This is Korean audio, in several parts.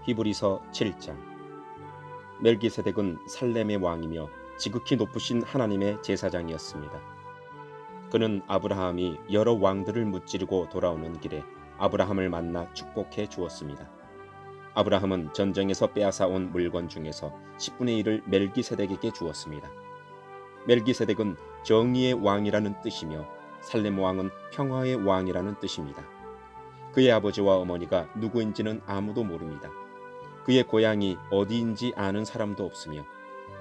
히브리서 7장. 멜기세덱은 살렘의 왕이며 지극히 높으신 하나님의 제사장이었습니다. 그는 아브라함이 여러 왕들을 무찌르고 돌아오는 길에 아브라함을 만나 축복해 주었습니다. 아브라함은 전쟁에서 빼앗아 온 물건 중에서 10분의 1을 멜기세덱에게 주었습니다. 멜기세덱은 정의의 왕이라는 뜻이며 살렘 왕은 평화의 왕이라는 뜻입니다. 그의 아버지와 어머니가 누구인지는 아무도 모릅니다. 그의 고향이 어디인지 아는 사람도 없으며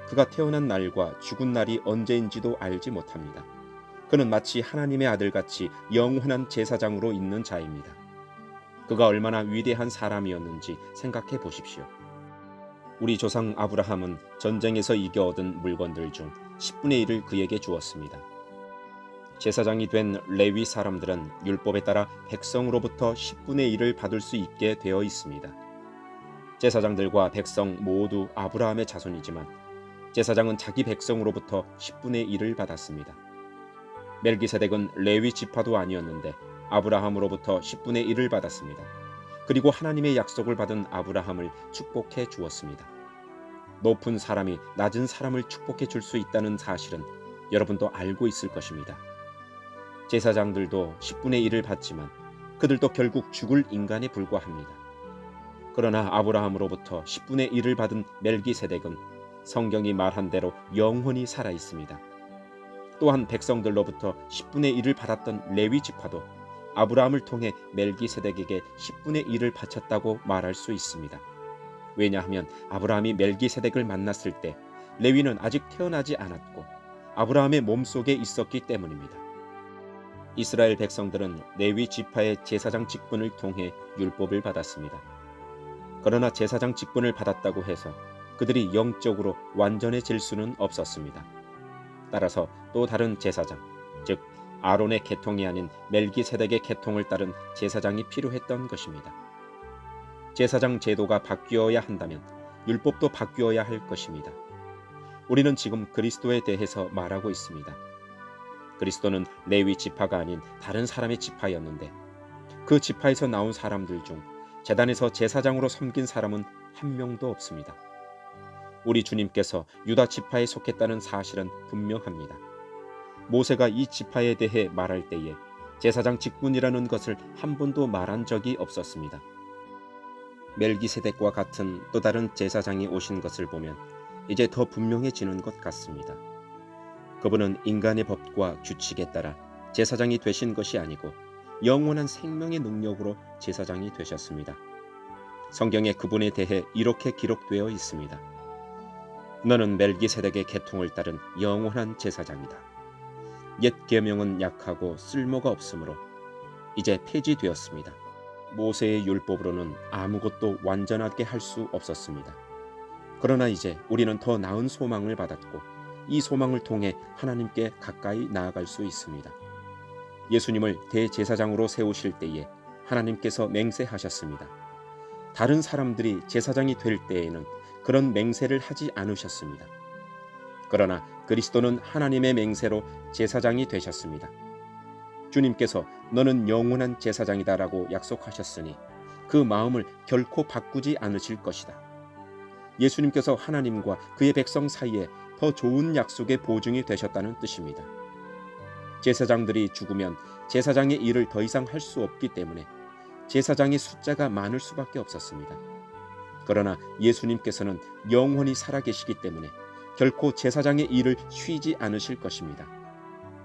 그가 태어난 날과 죽은 날이 언제인지도 알지 못합니다. 그는 마치 하나님의 아들같이 영원한 제사장으로 있는 자입니다. 그가 얼마나 위대한 사람이었는지 생각해 보십시오. 우리 조상 아브라함은 전쟁에서 이겨 얻은 물건들 중 10분의 1을 그에게 주었습니다. 제사장이 된 레위 사람들은 율법에 따라 백성으로부터 10분의 1을 받을 수 있게 되어 있습니다. 제사장들과 백성 모두 아브라함의 자손이지만 제사장은 자기 백성으로부터 10분의 1을 받았습니다. 멜기세덱은 레위 지파도 아니었는데 아브라함으로부터 10분의 1을 받았습니다. 그리고 하나님의 약속을 받은 아브라함을 축복해 주었습니다. 높은 사람이 낮은 사람을 축복해 줄 수 있다는 사실은 여러분도 알고 있을 것입니다. 제사장들도 10분의 1을 받지만 그들도 결국 죽을 인간에 불과합니다. 그러나 아브라함으로부터 10분의 1을 받은 멜기세덱은 성경이 말한 대로 영원히 살아 있습니다. 또한 백성들로부터 10분의 1을 받았던 레위 지파도 아브라함을 통해 멜기세덱에게 10분의 1을 바쳤다고 말할 수 있습니다. 왜냐하면 아브라함이 멜기세덱을 만났을 때 레위는 아직 태어나지 않았고 아브라함의 몸속에 있었기 때문입니다. 이스라엘 백성들은 레위 지파의 제사장 직분을 통해 율법을 받았습니다. 그러나 제사장 직분을 받았다고 해서 그들이 영적으로 완전해질 수는 없었습니다. 따라서 또 다른 제사장, 즉 아론의 계통이 아닌 멜기세덱의 계통을 따른 제사장이 필요했던 것입니다. 제사장 제도가 바뀌어야 한다면 율법도 바뀌어야 할 것입니다. 우리는 지금 그리스도에 대해서 말하고 있습니다. 그리스도는 레위 지파가 아닌 다른 사람의 지파였는데 그 지파에서 나온 사람들 중 제단에서 제사장으로 섬긴 사람은 한 명도 없습니다. 우리 주님께서 유다 지파에 속했다는 사실은 분명합니다. 모세가 이 지파에 대해 말할 때에 제사장 직분이라는 것을 한 번도 말한 적이 없었습니다. 멜기세덱과 같은 또 다른 제사장이 오신 것을 보면 이제 더 분명해지는 것 같습니다. 그분은 인간의 법과 규칙에 따라 제사장이 되신 것이 아니고 영원한 생명의 능력으로 제사장이 되셨습니다. 성경에 그분에 대해 이렇게 기록되어 있습니다. 너는 멜기세덱의 계통을 따른 영원한 제사장이다. 옛 계명은 약하고 쓸모가 없으므로 이제 폐지되었습니다. 모세의 율법으로는 아무것도 완전하게 할 수 없었습니다. 그러나 이제 우리는 더 나은 소망을 받았고 이 소망을 통해 하나님께 가까이 나아갈 수 있습니다. 예수님을 대제사장으로 세우실 때에 하나님께서 맹세하셨습니다. 다른 사람들이 제사장이 될 때에는 그런 맹세를 하지 않으셨습니다. 그러나 그리스도는 하나님의 맹세로 제사장이 되셨습니다. 주님께서 너는 영원한 제사장이다라고 약속하셨으니 그 마음을 결코 바꾸지 않으실 것이다. 예수님께서 하나님과 그의 백성 사이에 더 좋은 약속의 보증이 되셨다는 뜻입니다. 제사장들이 죽으면 제사장의 일을 더 이상 할 수 없기 때문에 제사장의 숫자가 많을 수밖에 없었습니다. 그러나 예수님께서는 영원히 살아계시기 때문에 결코 제사장의 일을 쉬지 않으실 것입니다.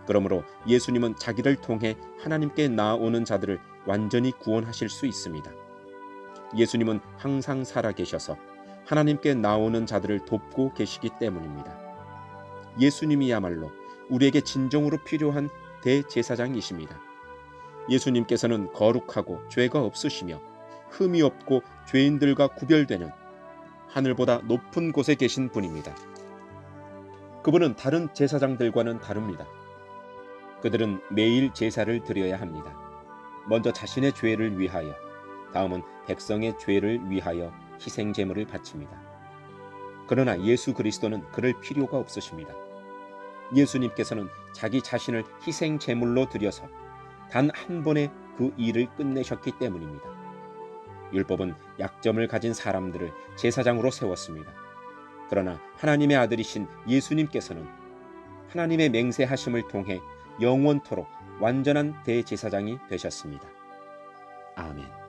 그러므로 예수님은 자기를 통해 하나님께 나아오는 자들을 완전히 구원하실 수 있습니다. 예수님은 항상 살아계셔서 하나님께 나오는 자들을 돕고 계시기 때문입니다. 예수님이야말로 우리에게 진정으로 필요한 대제사장이십니다. 예수님께서는 거룩하고 죄가 없으시며 흠이 없고 죄인들과 구별되는 하늘보다 높은 곳에 계신 분입니다. 그분은 다른 제사장들과는 다릅니다. 그들은 매일 제사를 드려야 합니다. 먼저 자신의 죄를 위하여, 다음은 백성의 죄를 위하여 희생 제물을 바칩니다. 그러나 예수 그리스도는 그럴 필요가 없으십니다. 예수님께서는 자기 자신을 희생 제물로 드려서 단 한 번에 그 일을 끝내셨기 때문입니다. 율법은 약점을 가진 사람들을 제사장으로 세웠습니다. 그러나 하나님의 아들이신 예수님께서는 하나님의 맹세하심을 통해 영원토록 완전한 대제사장이 되셨습니다. 아멘.